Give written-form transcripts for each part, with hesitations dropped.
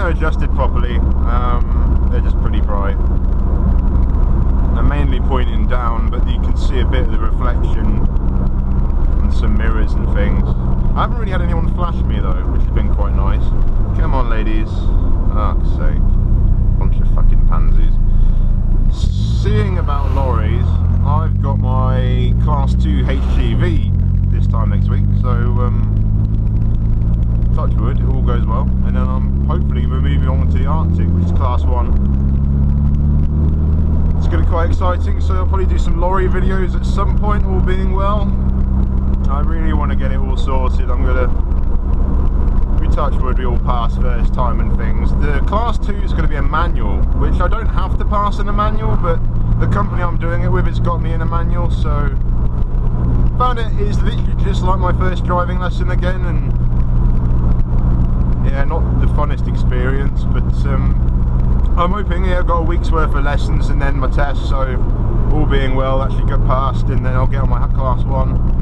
adjusted properly. They're just pretty bright. They're mainly pointing down, but you can see a bit of the reflection and some mirrors and things. I haven't really had anyone flash me though, which has been quite nice. Come on, ladies. Fuck's sake. Bunch of fucking pansies. Seeing about lorries, I've got my Class 2 HGV this time next week, so touch wood, it all goes well, and then hopefully we're moving on to the Arctic, which is Class 1. It's going to be quite exciting, so I'll probably do some lorry videos at some point, all being well. I really want to get it all sorted. I'm going to touch wood, we all pass first time and things. The Class 2 is going to be a manual, which I don't have to pass in a manual, but the company I'm doing it with has got me in a manual, so found it is literally just like my first driving lesson again, and yeah, not the funnest experience, but I'm hoping, yeah, I've got a week's worth of lessons and then my test, so all being well, actually get passed, and then I'll get on my Class 1.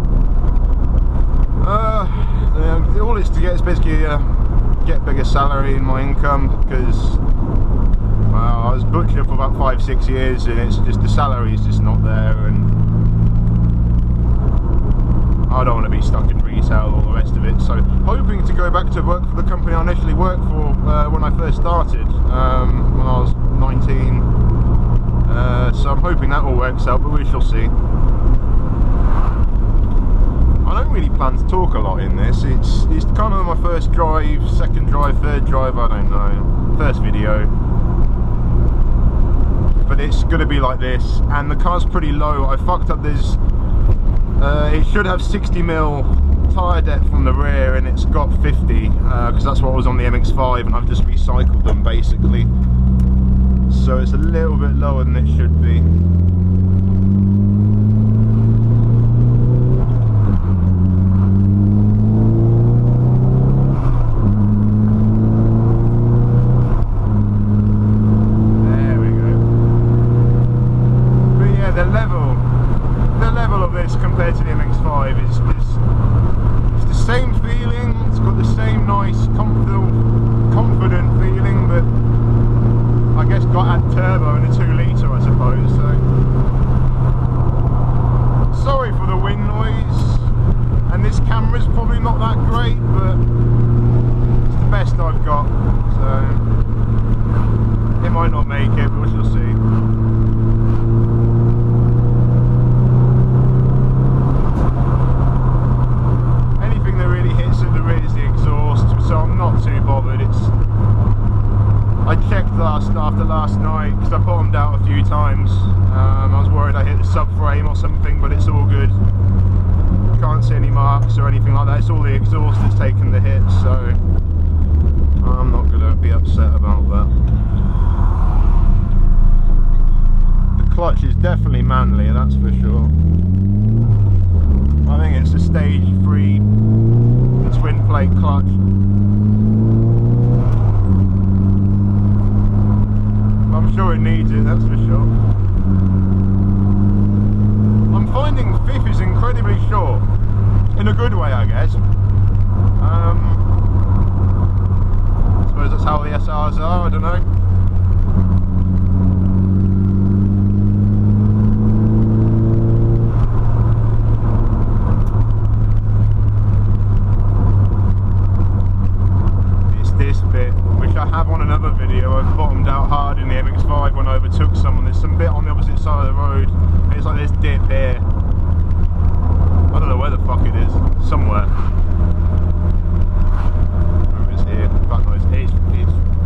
All it's to get is basically get bigger salary in my income, because I was butchering for about 5-6 years and it's just the salary is just not there, and I don't want to be stuck in retail or the rest of it. So hoping to go back to work for the company I initially worked for when I first started, when I was 19. So I'm hoping that all works out, but we shall see. I don't really plan to talk a lot in this. It's kind of my first drive, second drive, third drive, I don't know, first video. But it's going to be like this, and the car's pretty low. I fucked up this. It should have 60mm tyre depth from the rear, and it's got 50, because that's what was on the MX-5, and I've just recycled them basically. So it's a little bit lower than it should be. Compared to the MX-5 it's the same feeling. It's got the same nice confident feeling, but I guess got add turbo and a 2-litre, I suppose. So sorry for the wind noise, and this camera's probably not that great, but it's the best I've got, so it might not make it, but we shall see. So I'm not too bothered. I checked after last night, because I bottomed out a few times. I was worried I hit the subframe or something, but it's all good. Can't see any marks or anything like that. It's all the exhaust that's taken the hit, so I'm not going to be upset about that. The clutch is definitely manly, that's for sure. I think it's a stage 3 twin plate clutch. I'm sure it needs it, that's for sure. I'm finding fifth is incredibly short, in a good way, I guess. I suppose that's how the SRs are, I don't know. I have on another video. I've bottomed out hard in the MX-5 when I overtook someone. There's some bit on the opposite side of the road. It's like this dip here. I don't know where the fuck it is. Somewhere. Oh, it's here. Fuck no, it's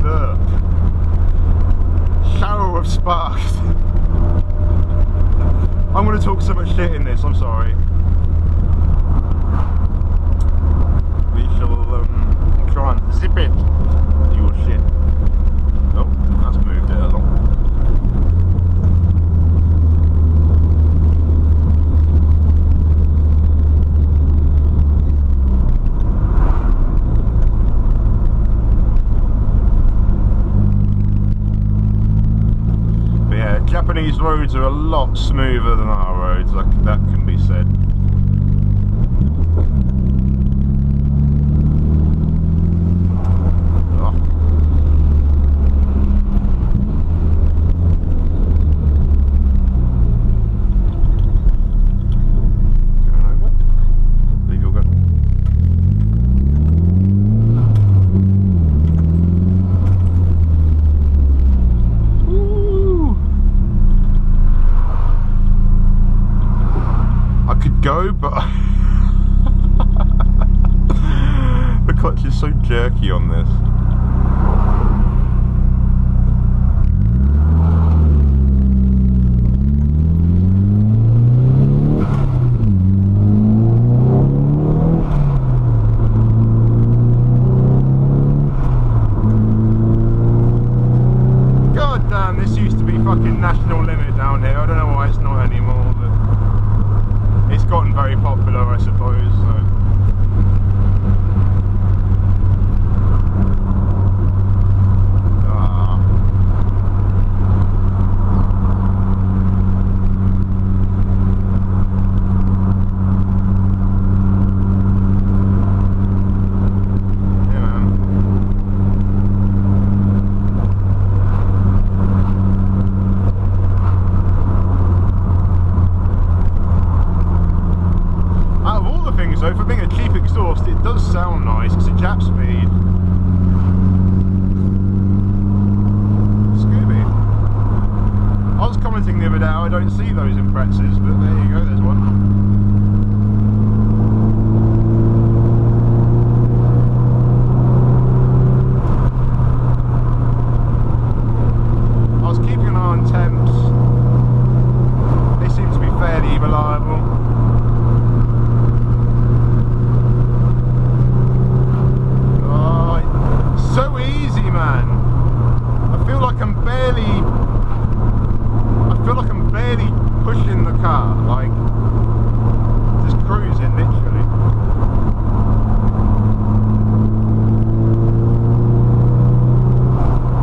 the shower of sparks. I'm going to talk so much shit in this. I'm sorry. We shall try and zip it. Shit. Oh, that's moved it along. But yeah, Japanese roads are a lot smoother than our roads, that can be said. go, but the clutch is so jerky on this. God damn, this used to be fucking national limit down here. I don't know why it's not anymore, but it's gotten very popular, I suppose. So. So for being a cheap exhaust, it does sound nice. It's a Jap speed. Scooby. I was commenting the other day, I don't see those in Pretzes, but there you go, there's one. I was keeping an eye on temps. They seem to be fairly reliable. So easy, man. I feel like I'm barely pushing the car, like just cruising literally.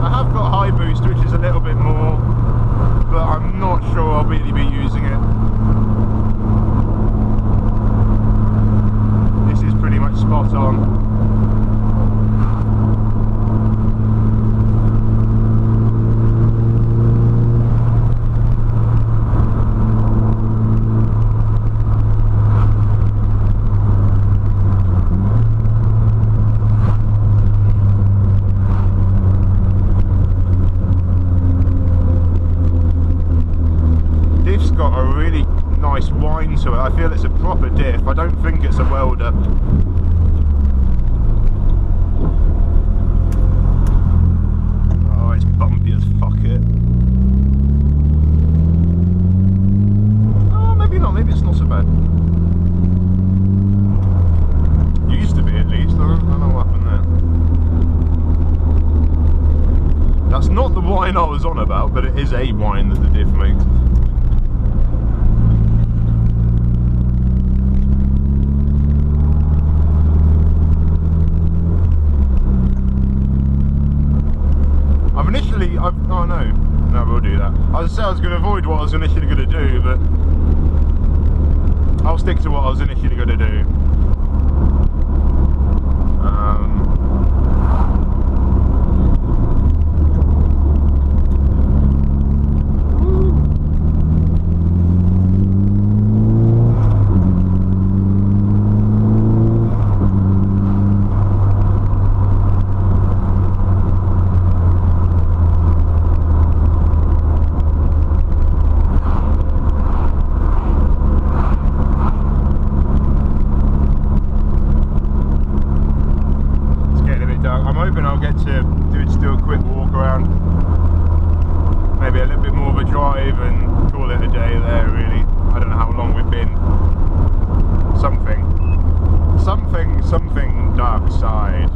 I have got high boost, which is a little bit more, but I'm not sure I'll really be using it. This is pretty much spot on. Got a really nice whine to it. I feel it's a proper diff. I don't think it's a welder. Oh, it's bumpy as fuck it. Oh, maybe not. Maybe it's not so bad. Used to be, at least. I don't know what happened there. That's not the whine I was on about, but it is a whine that the diff makes. Oh no, we'll do that. I was going to avoid what I was initially going to do, but I'll stick to what I was initially going to do. I'm hoping I'll get to do a quick walk around, maybe a little bit more of a drive and call it a day there really. I don't know how long we've been. Something dark side.